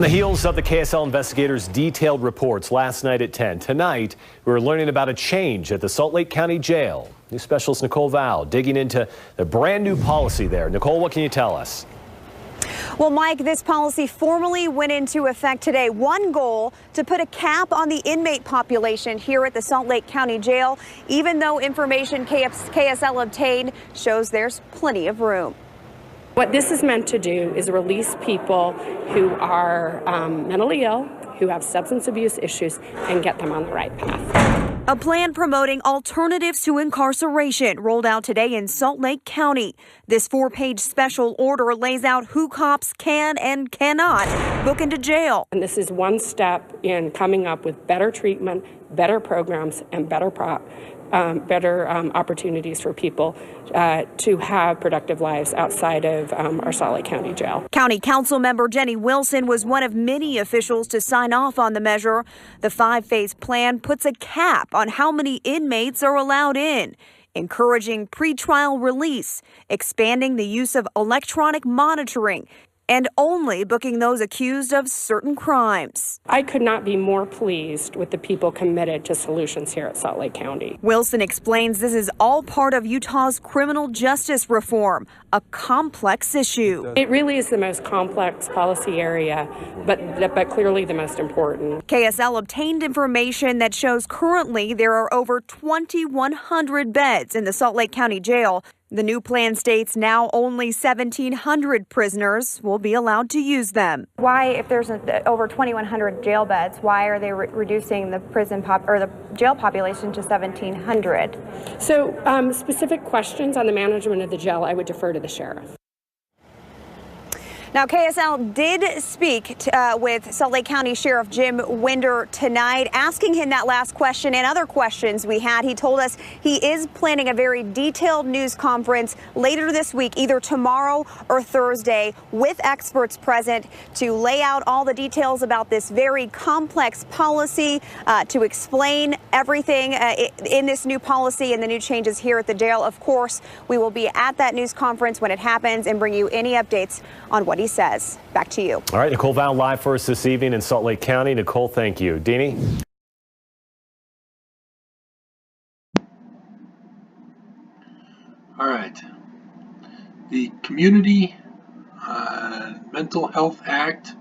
On the heels of the KSL investigators' detailed reports last night at 10, tonight we're learning about a change at the Salt Lake County Jail. News specialist Nicole Val digging into the brand new policy there. Nicole, what can you tell us? Well, Mike, this policy formally went into effect today. One goal, to put a cap on the inmate population here at the Salt Lake County Jail, even though information KSL obtained shows there's plenty of room. What this is meant to do is release people who are mentally ill, who have substance abuse issues, and get them on the right path. A plan promoting alternatives to incarceration rolled out today in Salt Lake County. This 4-page special order lays out who cops can and cannot book into jail. And this is one step in coming up with better treatment, better programs, and better opportunities for people to have productive lives outside of our Salt Lake County Jail. County Council member Jenny Wilson was one of many officials to sign off on the measure. The 5-phase plan puts a cap on how many inmates are allowed in, encouraging pretrial release, expanding the use of electronic monitoring, and only booking those accused of certain crimes. I could not be more pleased with the people committed to solutions here at Salt Lake County. Wilson explains this is all part of Utah's criminal justice reform, a complex issue. It really is the most complex policy area, but clearly the most important. KSL obtained information that shows currently there are over 2,100 beds in the Salt Lake County Jail. The new plan states now only 1,700 prisoners will be allowed to use them. Why, if there's over 2,100 jail beds, why are they reducing the the jail population to 1,700? So specific questions on the management of the jail, I would defer to the sheriff. Now, KSL did speak with Salt Lake County Sheriff Jim Winder tonight, asking him that last question and other questions we had. He told us he is planning a very detailed news conference later this week, either tomorrow or Thursday, with experts present to lay out all the details about this very complex policy, to explain everything in this new policy and the new changes here at the jail. Of course, we will be at that news conference when it happens and bring you any updates on what he says. Back to you. All right, Nicole Val live for us this evening in Salt Lake County. Nicole, thank you. Deanie? All right. The Community Mental Health Act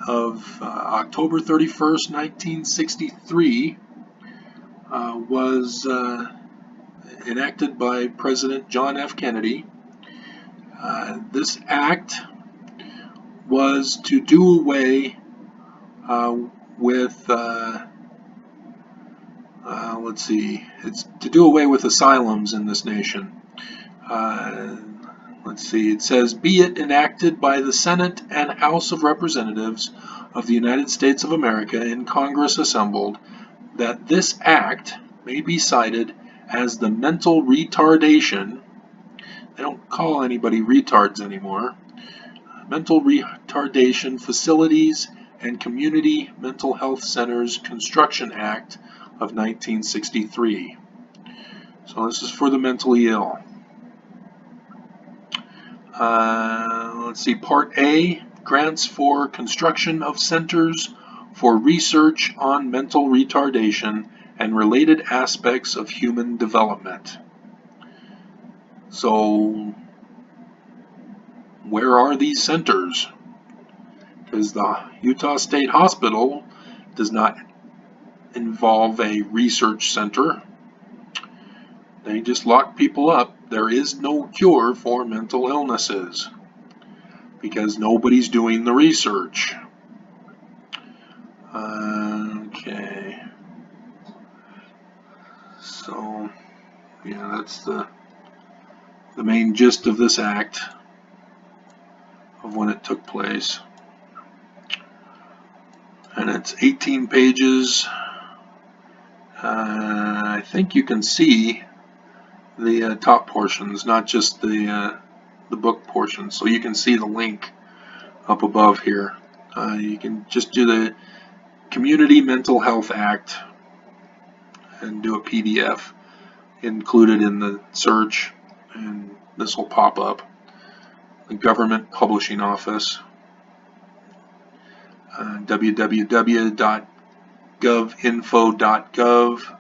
of October 31st, 1963 was enacted by President John F. Kennedy. This act was to do away with, it's to do away with asylums in this nation. It says, be it enacted by the Senate and House of Representatives of the United States of America in Congress assembled, that this act may be cited as the mental retardation. They don't call anybody retards anymore. Mental Retardation Facilities and Community Mental Health Centers Construction Act of 1963. So this is for the mentally ill. Part A, grants for construction of centers for research on mental retardation and related aspects of human development. So, where are these centers? Because the Utah State Hospital does not involve a research center. They just lock people up. There is no cure for mental illnesses because nobody's doing the research. Okay. So, yeah, that's the main gist of this act, of when it took place. And it's 18 pages. I think you can see the top portions, not just the book portions. So you can see the link up above here. You can just do the Community Mental Health Act and do a PDF included in the search, and this will pop up. The Government Publishing Office. www.govinfo.gov,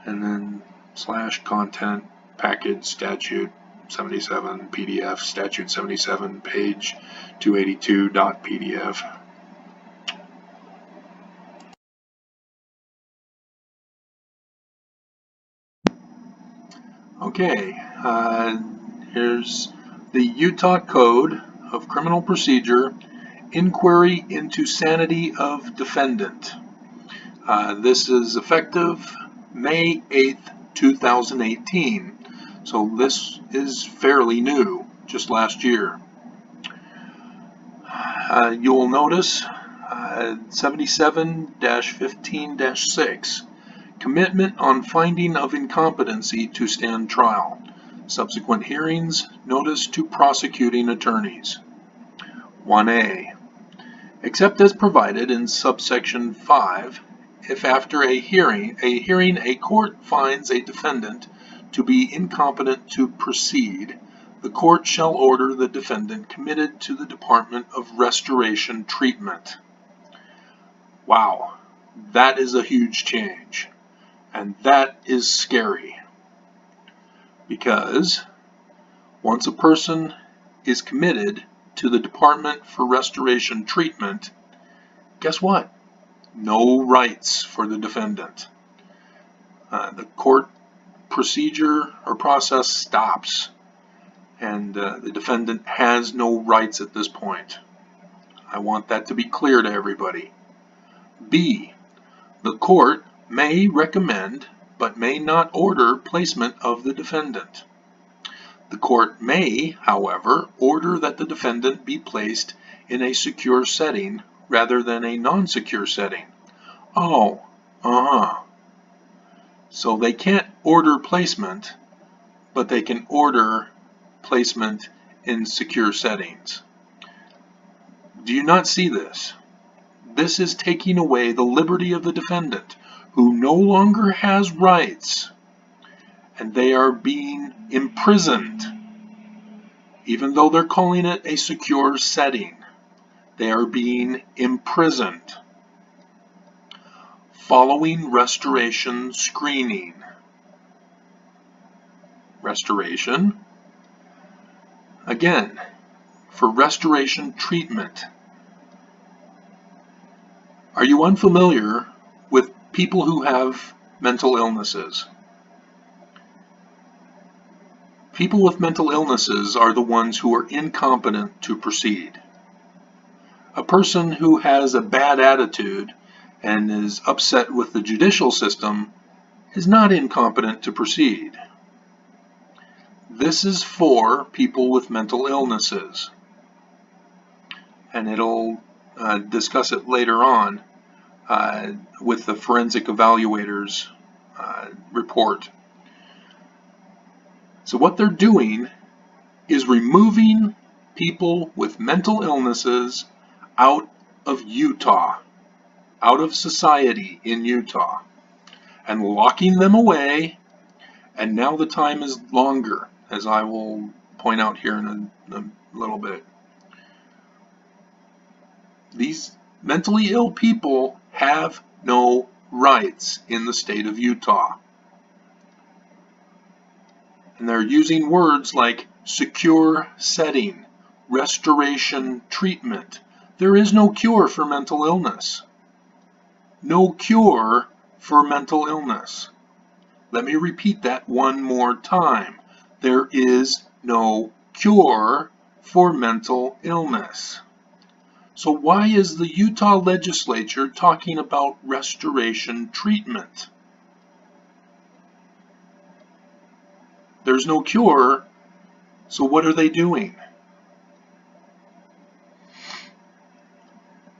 and then /content package statute 77 PDF statute 77 page 282.pdf. Okay, here's the Utah Code of Criminal Procedure, Inquiry into Sanity of Defendant. This is effective May 8th, 2018. So this is fairly new, just last year. You will notice 77-15-6, Commitment on Finding of Incompetency to Stand Trial. Subsequent hearings, notice to prosecuting attorneys. 1A. Except as provided in subsection 5, if after a hearing a court finds a defendant to be incompetent to proceed, the court shall order the defendant committed to the Department of Restoration Treatment. Wow, that is a huge change, and that is scary, because once a person is committed to the Department for Restoration Treatment, guess what? No rights for the defendant. The court procedure or process stops, and the defendant has no rights at this point. I want that to be clear to everybody. B. The court may recommend but may not order placement of the defendant. The court may, however, order that the defendant be placed in a secure setting rather than a non-secure setting. So they can't order placement, but they can order placement in secure settings. Do you not see this? This is taking away the liberty of the defendant, who no longer has rights, and they are being imprisoned. Even though they're calling it a secure setting, they are being imprisoned. Following restoration screening. Restoration. Again, for restoration treatment. Are you unfamiliar with people who have mental illnesses? People with mental illnesses are the ones who are incompetent to proceed. A person who has a bad attitude and is upset with the judicial system is not incompetent to proceed. This is for people with mental illnesses, and it'll discuss it later on with the forensic evaluator's report. So what they're doing is removing people with mental illnesses out of Utah, out of society in Utah, and locking them away, and now the time is longer, as I will point out here in a little bit. These mentally ill people have no rights in the state of Utah. And they're using words like secure setting, restoration treatment. There is no cure for mental illness. No cure for mental illness. Let me repeat that one more time. There is no cure for mental illness. So why is the Utah legislature talking about restoration treatment? There's no cure, so what are they doing?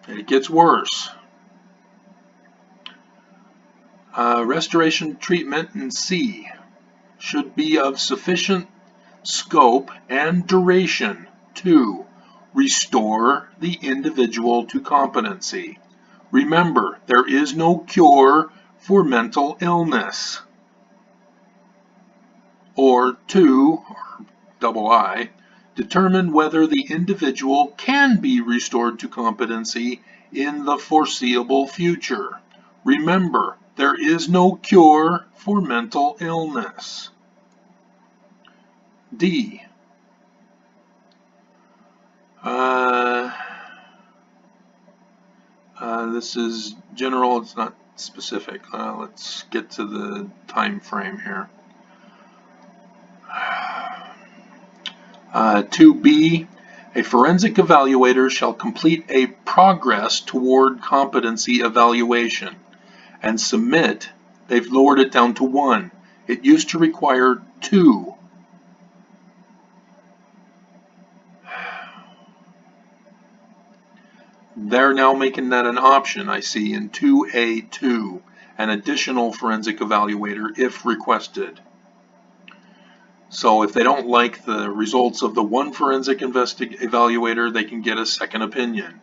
And it gets worse. Restoration treatment in C should be of sufficient scope and duration to restore the individual to competency. Remember, there is no cure for mental illness. Or 2, or double I, determine whether the individual can be restored to competency in the foreseeable future. Remember, there is no cure for mental illness. D. This is general, it's not specific. Let's get to the time frame here. 2B, a forensic evaluator shall complete a progress toward competency evaluation and submit. They've lowered it down to 1. It used to require 2. They're now making that an option, I see, in 2A2, an additional forensic evaluator if requested. So if they don't like the results of the one forensic evaluator, they can get a second opinion,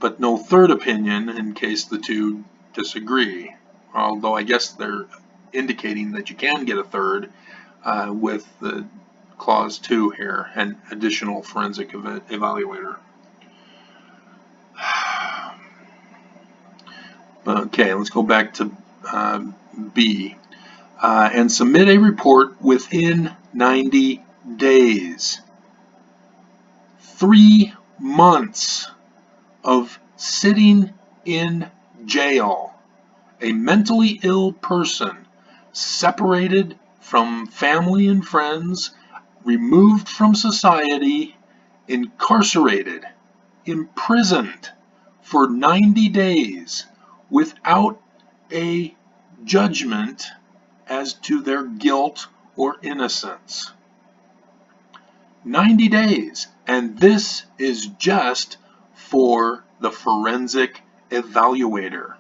but no third opinion in case the two disagree. Although I guess they're indicating that you can get a third with the clause 2 here, an additional forensic evaluator. Okay, let's go back to B. And submit a report within 90 days. 3 months of sitting in jail. A mentally ill person, separated from family and friends, removed from society, incarcerated, imprisoned for 90 days without a judgment as to their guilt or innocence. 90 days, and this is just for the forensic evaluator.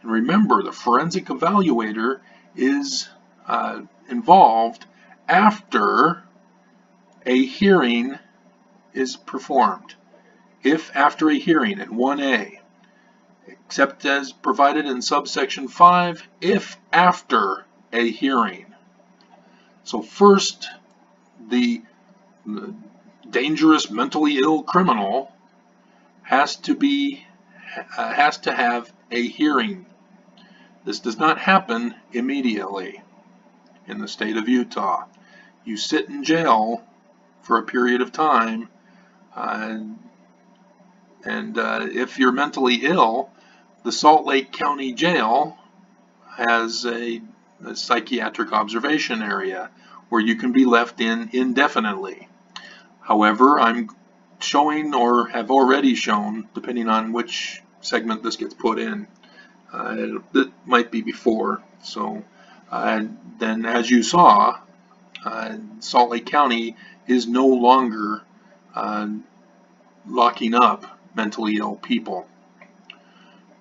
And remember, the forensic evaluator is involved after a hearing is performed. If after a hearing in 1A, except as provided in subsection 5, if after a hearing. So first, the dangerous mentally ill criminal has to have a hearing. This does not happen immediately in the state of Utah. You sit in jail for a period of time, and if you're mentally ill, the Salt Lake County Jail has a psychiatric observation area where you can be left in indefinitely. However, I'm showing, or have already shown, depending on which segment this gets put in, it might be before. So then, as you saw, Salt Lake County is no longer locking up mentally ill people.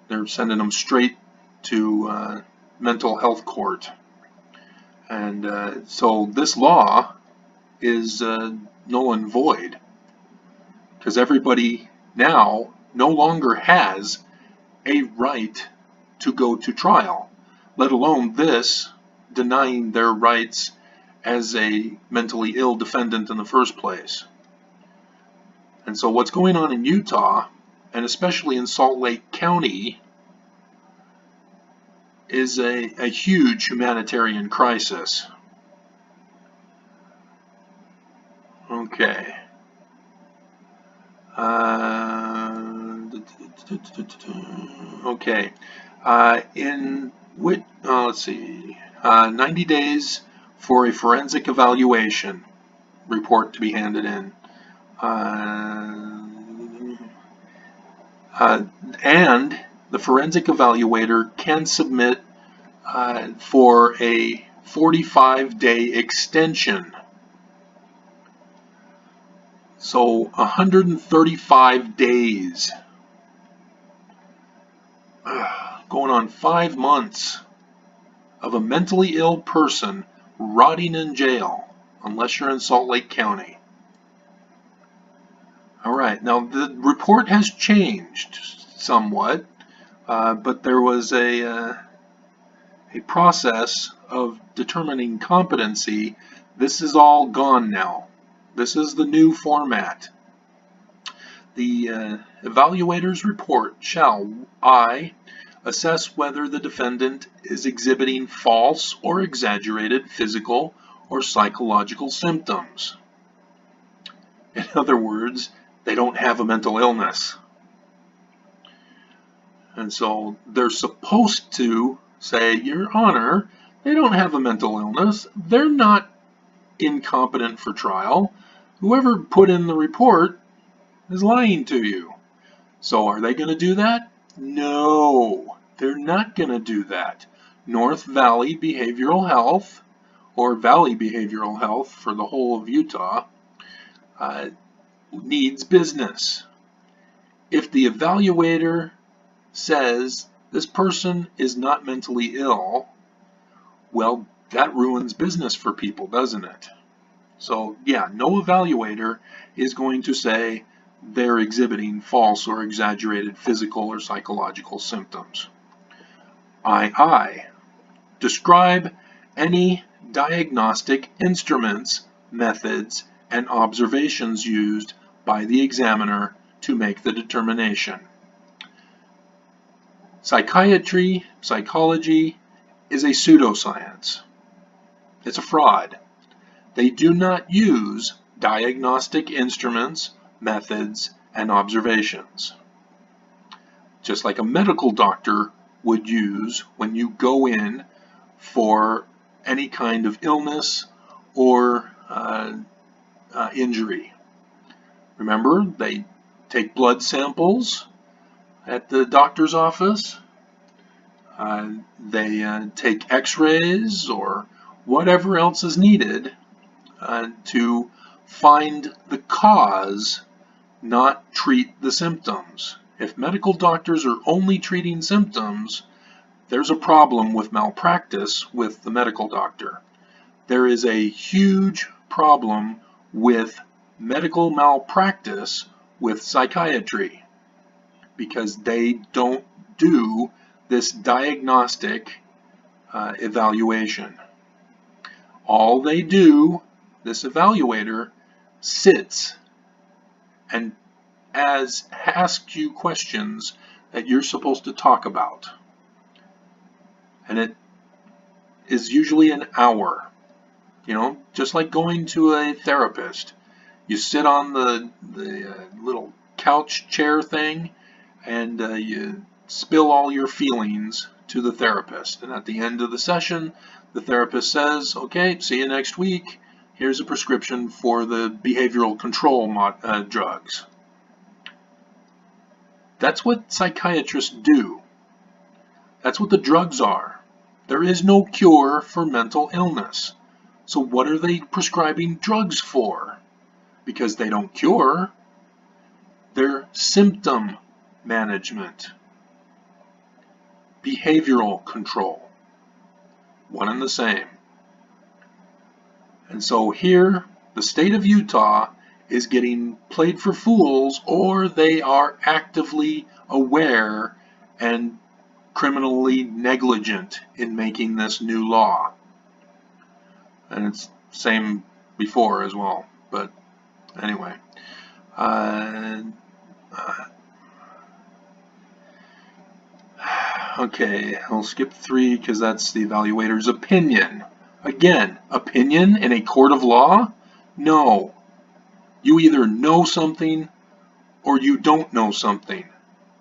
They're sending them straight to mental health court. And so this law is null and void, because everybody now no longer has a right to go to trial, let alone this denying their rights as a mentally ill defendant in the first place. And so what's going on in Utah, and especially in Salt Lake County, is a huge humanitarian crisis. Okay. Okay. Let's see. 90 days for a forensic evaluation report to be handed in. And the forensic evaluator can submit for a 45-day extension. So 135 days. Going on 5 months of a mentally ill person rotting in jail, unless you're in Salt Lake County. All right, now the report has changed somewhat, but there was a process of determining competency. This is all gone now. This is the new format. The evaluator's report shall I assess whether the defendant is exhibiting false or exaggerated physical or psychological symptoms. In other words, they don't have a mental illness. And so they're supposed to say, Your Honor, they don't have a mental illness. They're not incompetent for trial. Whoever put in the report is lying to you. So are they going to do that? No, they're not going to do that. North Valley Behavioral Health, or Valley Behavioral Health for the whole of Utah, needs business. If the evaluator says this person is not mentally ill, well, that ruins business for people, doesn't it? So yeah, no evaluator is going to say they're exhibiting false or exaggerated physical or psychological symptoms. Describe any diagnostic instruments, methods, and observations used by the examiner to make the determination. Psychiatry, psychology is a pseudoscience. It's a fraud. They do not use diagnostic instruments, methods, and observations. Just like a medical doctor would use when you go in for any kind of illness or injury. Remember, they take blood samples at the doctor's office. They take x-rays or whatever else is needed to find the cause, not treat the symptoms. If medical doctors are only treating symptoms, there's a problem with malpractice with the medical doctor. There is a huge problem with medical malpractice with psychiatry because they don't do this diagnostic evaluation. All they do, this evaluator sits and asks you questions that you're supposed to talk about. And it is usually an hour. You know, just like going to a therapist. You sit on the little couch chair thing and you spill all your feelings to the therapist. And at the end of the session, the therapist says, okay, see you next week. Here's a prescription for the behavioral control drugs. That's what psychiatrists do. That's what the drugs are. There is no cure for mental illness. So what are they prescribing drugs for? Because they don't cure. They're symptom management. Behavioral control. One and the same. And so here, the state of Utah is getting played for fools, or they are actively aware and criminally negligent in making this new law. And it's same before as well. But anyway. Okay, I'll skip 3 because that's the evaluator's opinion. Again, opinion in a court of law? No. You either know something or you don't know something.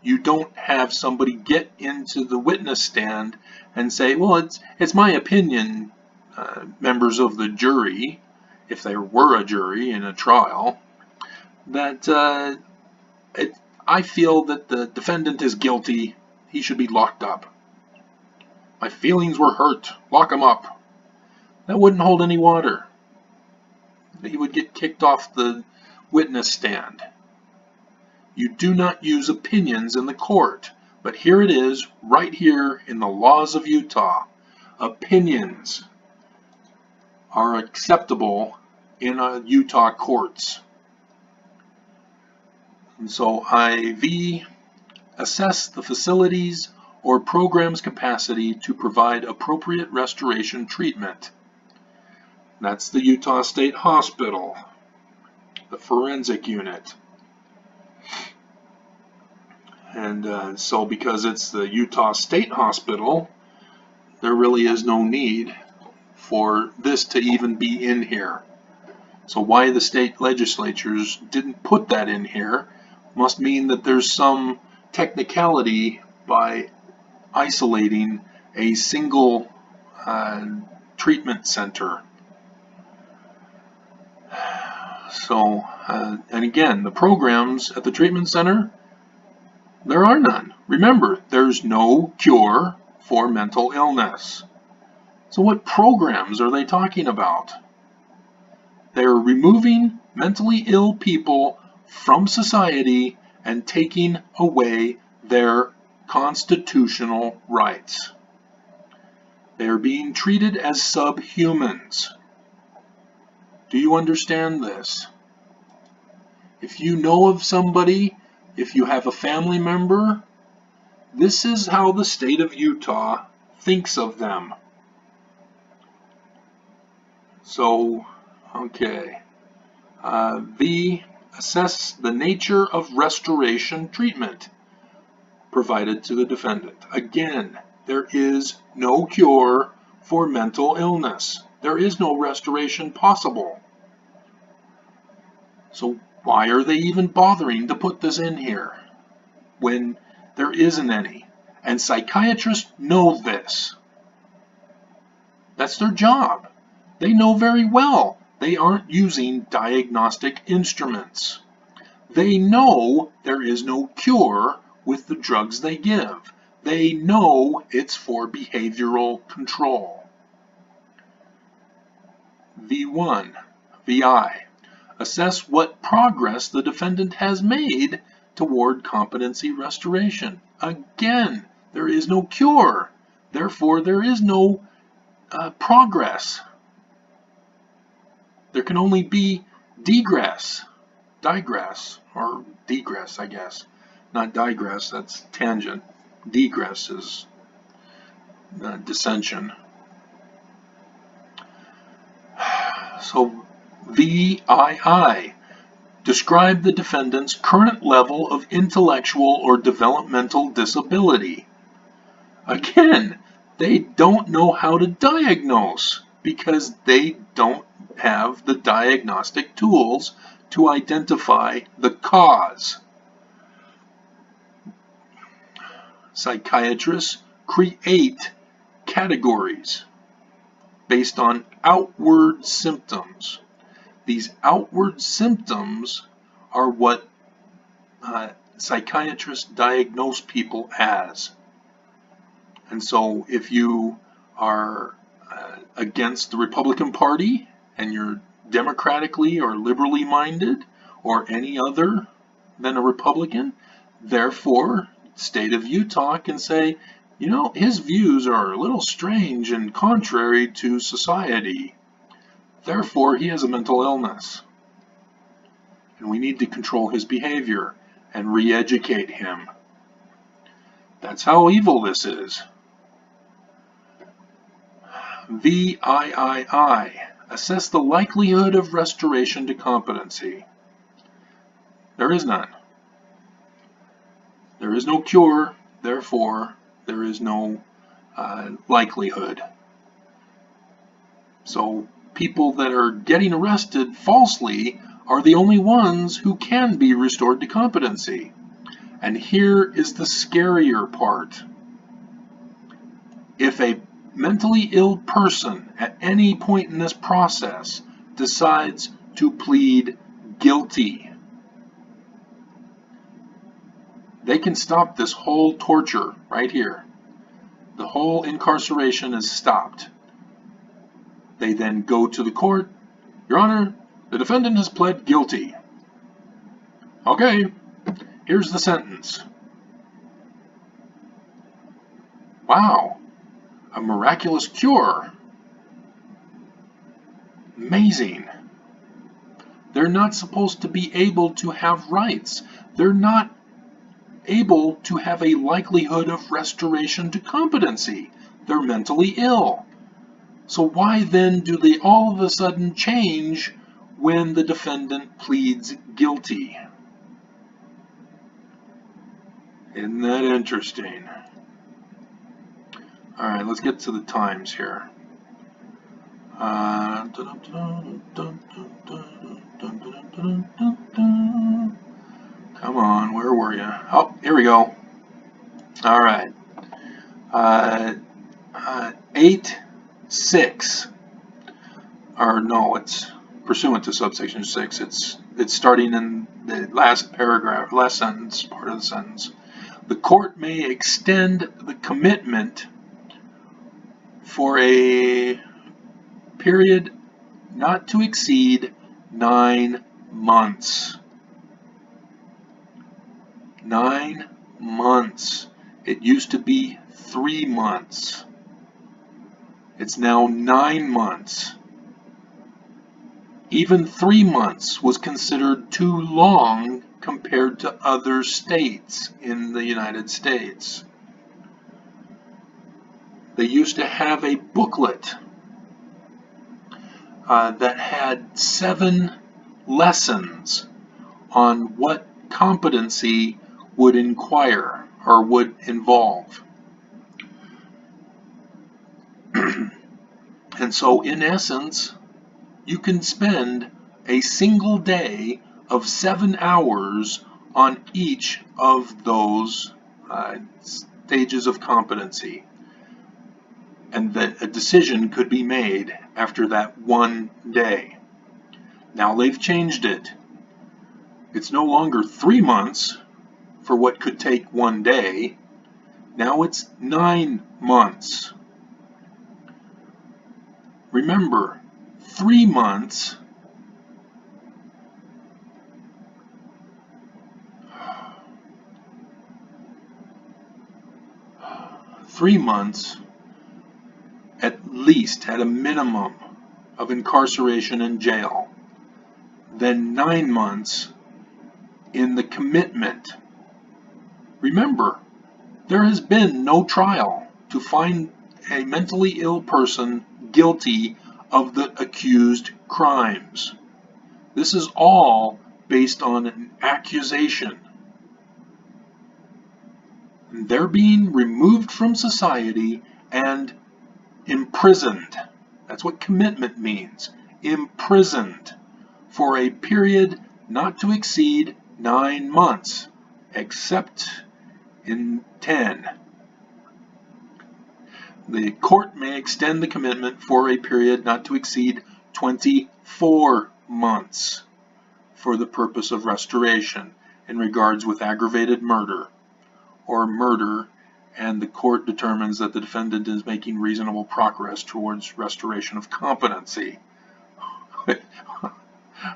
You don't have somebody get into the witness stand and say, well, it's my opinion, members of the jury, if there were a jury in a trial, that I feel that the defendant is guilty. He should be locked up. My feelings were hurt. Lock him up. That wouldn't hold any water. He would get kicked off the witness stand. You do not use opinions in the court, but here it is, right here in the laws of Utah. Opinions are acceptable in Utah courts. And so IV, assess the facilities or program's capacity to provide appropriate restoration treatment. That's the Utah State Hospital. the forensic unit. And so because it's the Utah State Hospital, there really is no need for this to even be in here. So why the state legislatures didn't put that in here must mean that there's some technicality by isolating a single treatment center. So, and again, the programs at the treatment center, there are none. Remember, there's no cure for mental illness. So what programs are they talking about? They're removing mentally ill people from society and taking away their constitutional rights. They are being treated as subhumans. Do you understand this? If you know of somebody, if you have a family member, this is how the state of Utah thinks of them. So, okay. V, assess the nature of restoration treatment provided to the defendant. Again, there is no cure for mental illness. There is no restoration possible. So why are they even bothering to put this in here when there isn't any? And psychiatrists know this. That's their job. They know very well they aren't using diagnostic instruments. They know there is no cure with the drugs they give. They know it's for behavioral control. V1, VI. Assess what progress the defendant has made toward competency restoration. Again, there is no cure. Therefore, there is no progress. There can only be digress, or degress, I guess. Not digress, that's tangent. Degress is dissension. So, VII. Describe the defendant's current level of intellectual or developmental disability. Again, they don't know how to diagnose because they don't have the diagnostic tools to identify the cause. Psychiatrists create categories based on outward symptoms. These outward symptoms are what psychiatrists diagnose people as. And so if you are against the Republican Party and you're democratically or liberally minded or any other than a Republican, therefore, the state of Utah can say, you know, his views are a little strange and contrary to society. Therefore, he has a mental illness. And we need to control his behavior and re-educate him. That's how evil this is. VIII. Assess the likelihood of restoration to competency. There is none. There is no cure, therefore, there is no likelihood. So, people that are getting arrested falsely are the only ones who can be restored to competency. And here is the scarier part. If a mentally ill person at any point in this process decides to plead guilty, they can stop this whole torture right here. The whole incarceration is stopped. They then go to the court. Your Honor, the defendant has pled guilty. Okay, here's the sentence. Wow, a miraculous cure. Amazing. They're not supposed to be able to have rights. They're not able to have a likelihood of restoration to competency. They're mentally ill. So why then do they all of a sudden change when the defendant pleads guilty. Isn't that interesting? All right, let's get to the times here. Come on, where were you? Oh, here we go. All right. 8-6, or no, it's pursuant to subsection 6. It's starting in the last paragraph, last sentence, part of the sentence. The court may extend the commitment for a period not to exceed 9 months. 9 months. It used to be 3 months. It's now 9 months. Even 3 months was considered too long compared to other states in the United States. They used to have a booklet that had 7 lessons on what competency would inquire or would involve. And so, in essence, you can spend a single day of 7 hours on each of those stages of competency. And that a decision could be made after that one day. Now they've changed it. It's no longer 3 months for what could take one day. Now it's 9 months. Remember, 3 months at least, at a minimum, of incarceration in jail, then 9 months in the commitment. Remember, there has been no trial to find a mentally ill person guilty of the accused crimes. This is all based on an accusation. They're being removed from society and imprisoned. That's what commitment means. Imprisoned for a period not to exceed 9 months, except in 10. The court may extend the commitment for a period not to exceed 24 months for the purpose of restoration in regards with aggravated murder or murder, and the court determines that the defendant is making reasonable progress towards restoration of competency.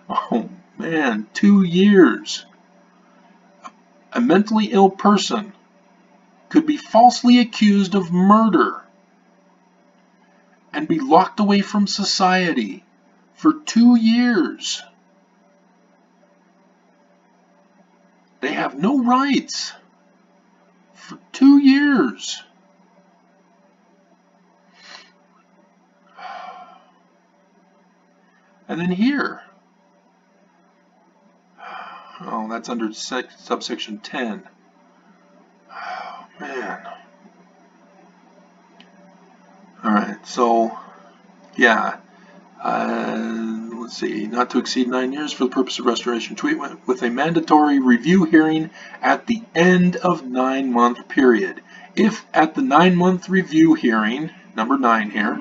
Oh man, 2 years. A mentally ill person could be falsely accused of murder and be locked away from society for 2 years. They have no rights for 2 years. And then here, oh, that's under subsection 10. Oh, man. Alright, so, yeah, let's see, not to exceed 9 years for the purpose of restoration treatment with a mandatory review hearing at the end of 9-month period. If at the 9-month review hearing, number 9 here,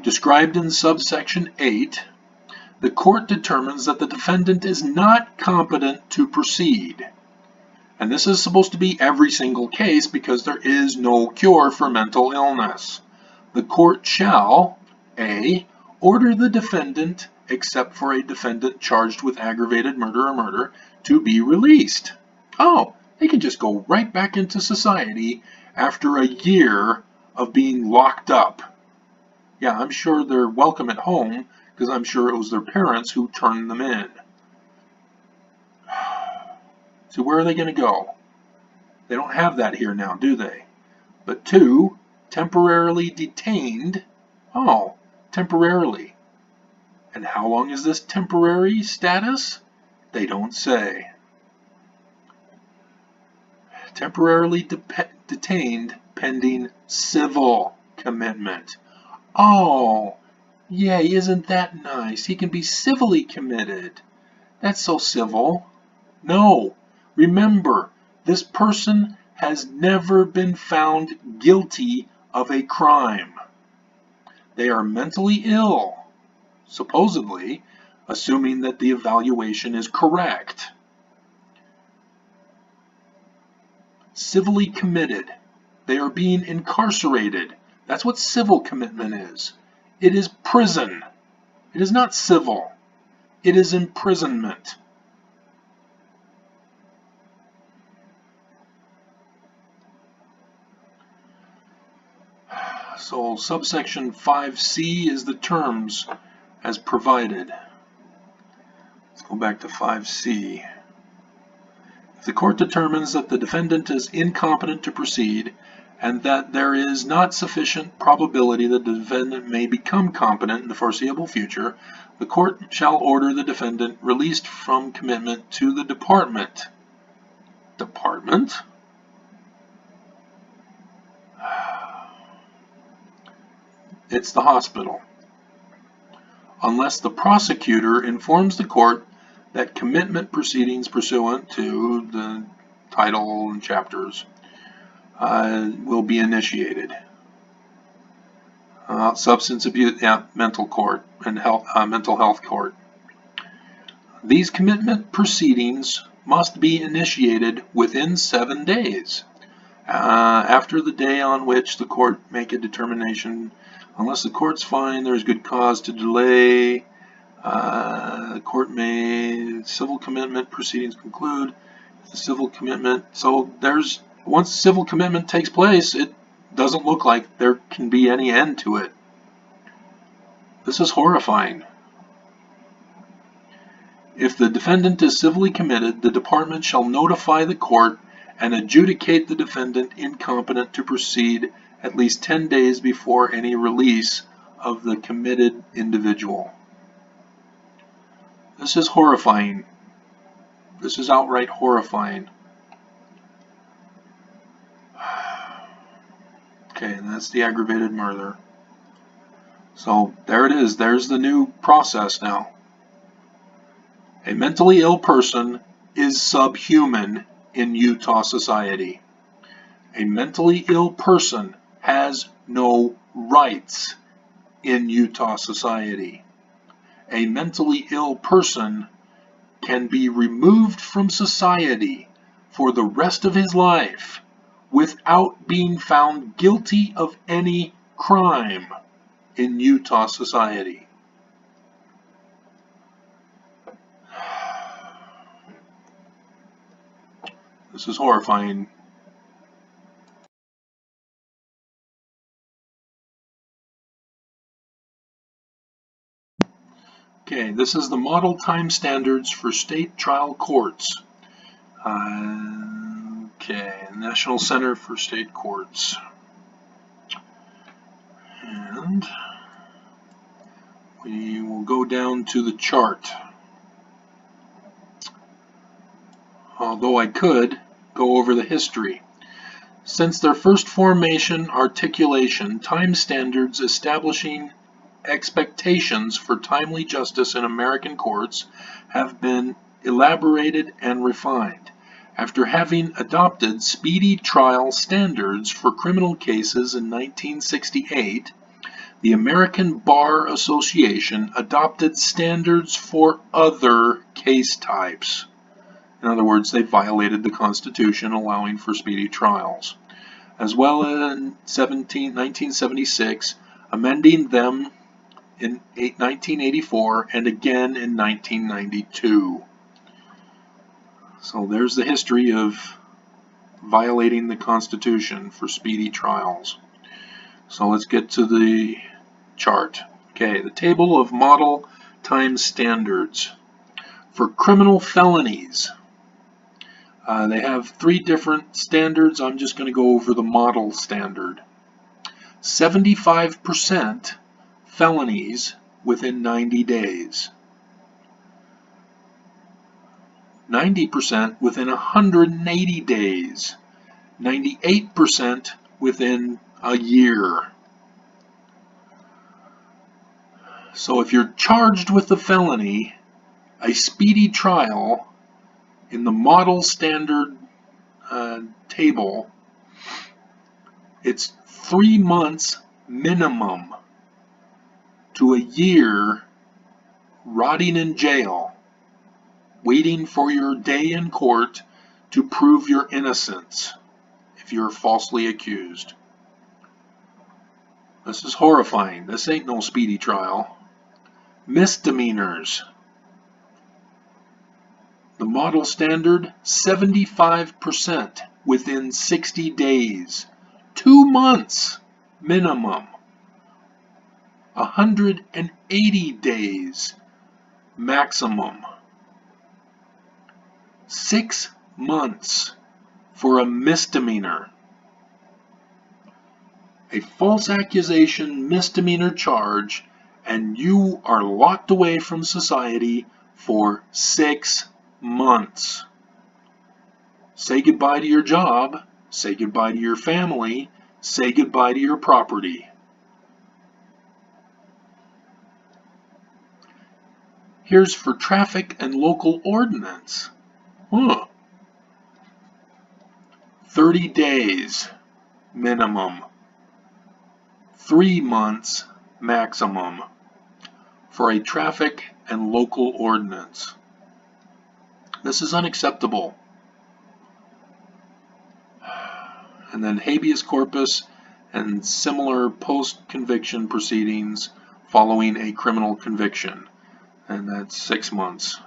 described in subsection 8, the court determines that the defendant is not competent to proceed. And this is supposed to be every single case because there is no cure for mental illness. The court shall, A, order the defendant, except for a defendant charged with aggravated murder or murder, to be released. Oh, they can just go right back into society after a year of being locked up. Yeah, I'm sure they're welcome at home because I'm sure it was their parents who turned them in. So where are they going to go? They don't have that here now, do they? But 2, temporarily detained. Oh, temporarily. And how long is this temporary status? They don't say. Temporarily detained pending civil commitment. Oh, yay, isn't that nice? He can be civilly committed. That's so civil. No, remember, this person has never been found guilty of a crime. They are mentally ill, supposedly, assuming that the evaluation is correct. Civilly committed. They are being incarcerated. That's what civil commitment is. It is prison. It is not civil. It is imprisonment. So subsection 5C is the terms as provided. Let's go back to 5C. If the court determines that the defendant is incompetent to proceed and that there is not sufficient probability that the defendant may become competent in the foreseeable future, the court shall order the defendant released from commitment to the department. Department? It's the hospital. Unless the prosecutor informs the court that commitment proceedings pursuant to the title and chapters will be initiated. Substance abuse, mental court, and mental health court. These commitment proceedings must be initiated within 7 days after the day on which the court make a determination. Unless the courts find there is good cause to delay, the court may civil commitment proceedings conclude. The civil commitment. So once civil commitment takes place, it doesn't look like there can be any end to it. This is horrifying. If the defendant is civilly committed, the department shall notify the court and adjudicate the defendant incompetent to proceed at least 10 days before any release of the committed individual. This is horrifying. This is outright horrifying. Okay, and that's the aggravated murder. So there it is. There's the new process now. A mentally ill person is subhuman in Utah society. A mentally ill person has no rights in Utah society. A mentally ill person can be removed from society for the rest of his life without being found guilty of any crime in Utah society. This is horrifying. Okay, this is the model time standards for state trial courts. Okay, National Center for State Courts. And we will go down to the chart. Although I could go over the history. Since their first formation articulation, time standards establishing expectations for timely justice in American courts have been elaborated and refined. After having adopted speedy trial standards for criminal cases in 1968, the American Bar Association adopted standards for other case types. In other words, they violated the Constitution, allowing for speedy trials, as well as in 1976, amending them in 1984 and again in 1992. So there's the history of violating the Constitution for speedy trials. So let's get to the chart. Okay, the table of model time standards. For criminal felonies, they have 3 different standards. I'm just going to go over the model standard. 75% felonies within 90 days. 90% within 180 days. 98% within a year. So if you're charged with a felony, a speedy trial in the model standard table, it's 3 months minimum to a year rotting in jail, waiting for your day in court to prove your innocence if you're falsely accused. This is horrifying. This ain't no speedy trial. Misdemeanors. The model standard, 75% within 60 days. 2 months minimum. 180 days maximum. 6 months for a misdemeanor. A false accusation misdemeanor charge, and you are locked away from society for 6 months. Say goodbye to your job, say goodbye to your family, say goodbye to your property. Here's for traffic and local ordinance. 30 days minimum. 3 months maximum for a traffic and local ordinance. This is unacceptable. And then habeas corpus and similar post-conviction proceedings following a criminal conviction. And that's 6 months.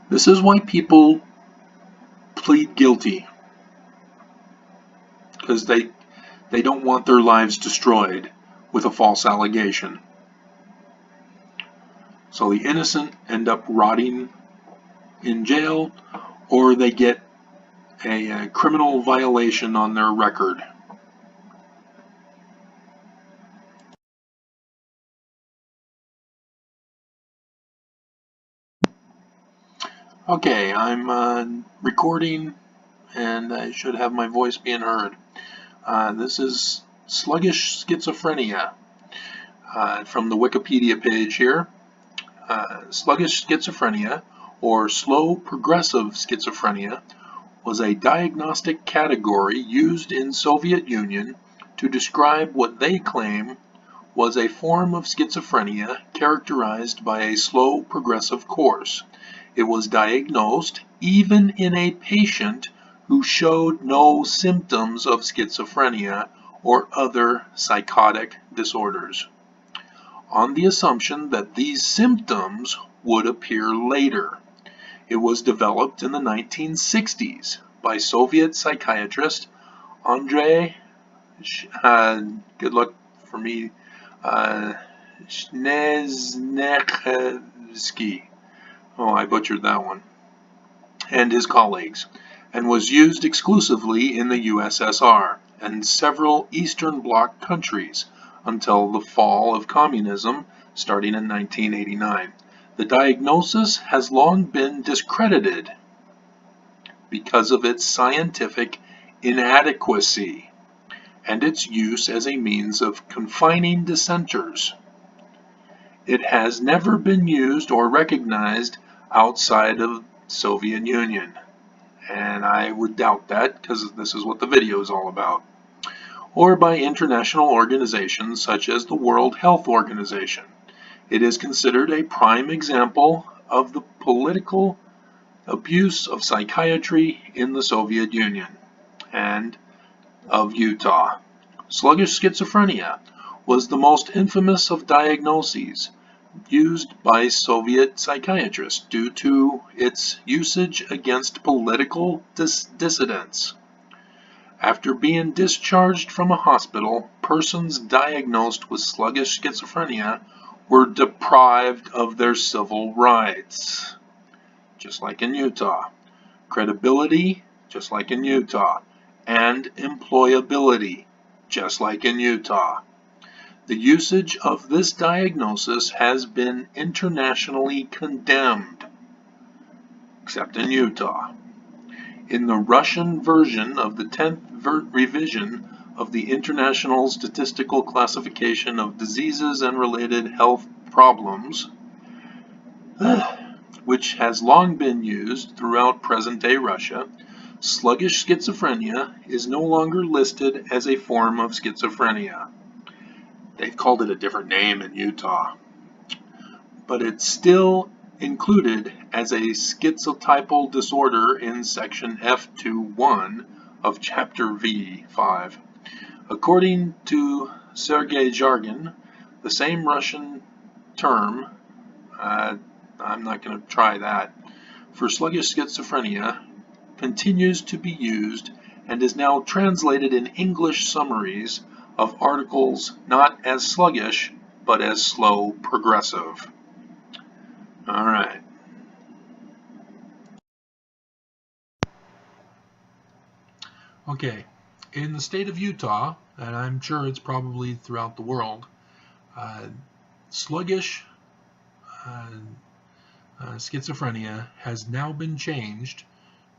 This is why people plead guilty. Because they don't want their lives destroyed with a false allegation. So the innocent end up rotting in jail, or they get a criminal violation on their record. Okay, I'm recording, and I should have my voice being heard. This is sluggish schizophrenia from the Wikipedia page here. Sluggish schizophrenia, or slow progressive schizophrenia, was a diagnostic category used in Soviet Union to describe what they claim was a form of schizophrenia characterized by a slow progressive course. It was diagnosed even in a patient who showed no symptoms of schizophrenia or other psychotic disorders, on the assumption that these symptoms would appear later. It was developed in the 1960s by Soviet psychiatrist Andrei, good luck for me, Snezhnevsky. Oh, I butchered that one. And his colleagues, and was used exclusively in the USSR and several Eastern Bloc countries until the fall of communism starting in 1989. The diagnosis has long been discredited because of its scientific inadequacy and its use as a means of confining dissenters. It has never been used or recognized outside of Soviet Union, and I would doubt that because this is what the video is all about, or by international organizations such as the World Health Organization. It is considered a prime example of the political abuse of psychiatry in the Soviet Union and of Utah. Sluggish schizophrenia was the most infamous of diagnoses used by Soviet psychiatrists due to its usage against political dissidents. After being discharged from a hospital, persons diagnosed with sluggish schizophrenia were deprived of their civil rights, just like in Utah, credibility, just like in Utah, and employability, just like in Utah. The usage of this diagnosis has been internationally condemned, except in Utah. In the Russian version of the 10th revision of the International Statistical Classification of Diseases and Related Health Problems, which has long been used throughout present-day Russia, sluggish schizophrenia is no longer listed as a form of schizophrenia. They've called it a different name in Utah, but it's still included as a schizotypal disorder in section F21 of chapter V5. According to Sergei Jargon, the same Russian term, I'm not going to try that, for sluggish schizophrenia continues to be used and is now translated in English summaries of articles not as sluggish, but as slow progressive. All right. Okay, in the state of Utah, and I'm sure it's probably throughout the world, sluggish schizophrenia has now been changed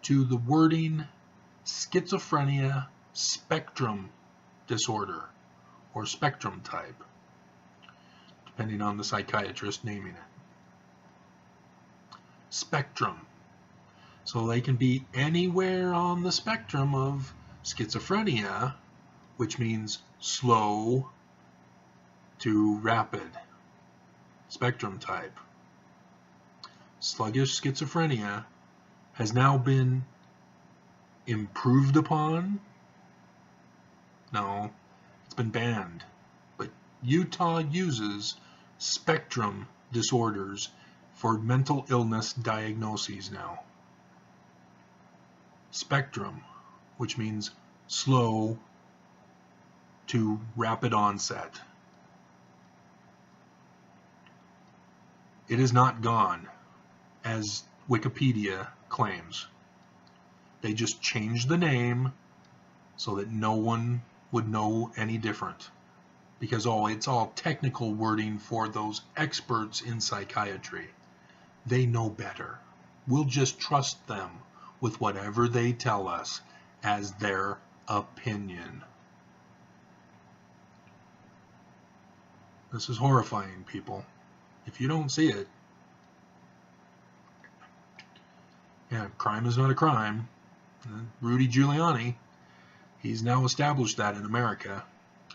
to the wording schizophrenia spectrum disorder or spectrum type, depending on the psychiatrist naming it. Spectrum. So they can be anywhere on the spectrum of schizophrenia, which means slow to rapid. Spectrum type. Sluggish schizophrenia has now been improved upon. No, it's been banned. But Utah uses spectrum disorders for mental illness diagnoses now. Spectrum, which means slow to rapid onset. It is not gone, as Wikipedia claims. They just changed the name so that no one would know any different. Because it's all technical wording for those experts in psychiatry. They know better. We'll just trust them with whatever they tell us as their opinion. This is horrifying, people. If you don't see it, yeah, crime is not a crime. Rudy Giuliani, he's now established that in America.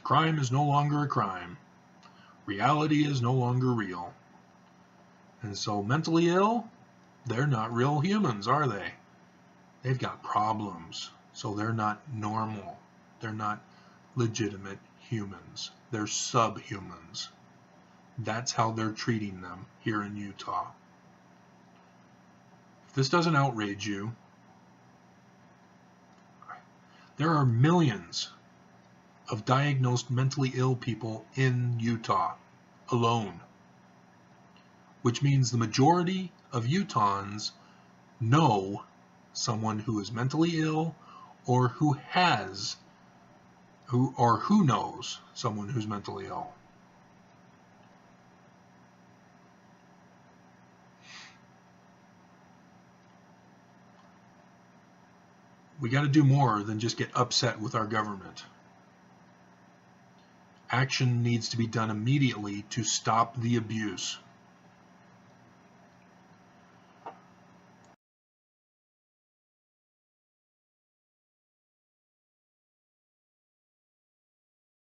Crime is no longer a crime. Reality is no longer real. And so mentally ill, they're not real humans, are they? They've got problems. So they're not normal. They're not legitimate humans. They're subhumans. That's how they're treating them here in Utah. If this doesn't outrage you, there are millions of diagnosed mentally ill people in Utah alone, which means the majority of Utahns know someone who is mentally ill or who knows someone who's mentally ill. We got to do more than just get upset with our government. Action needs to be done immediately to stop the abuse.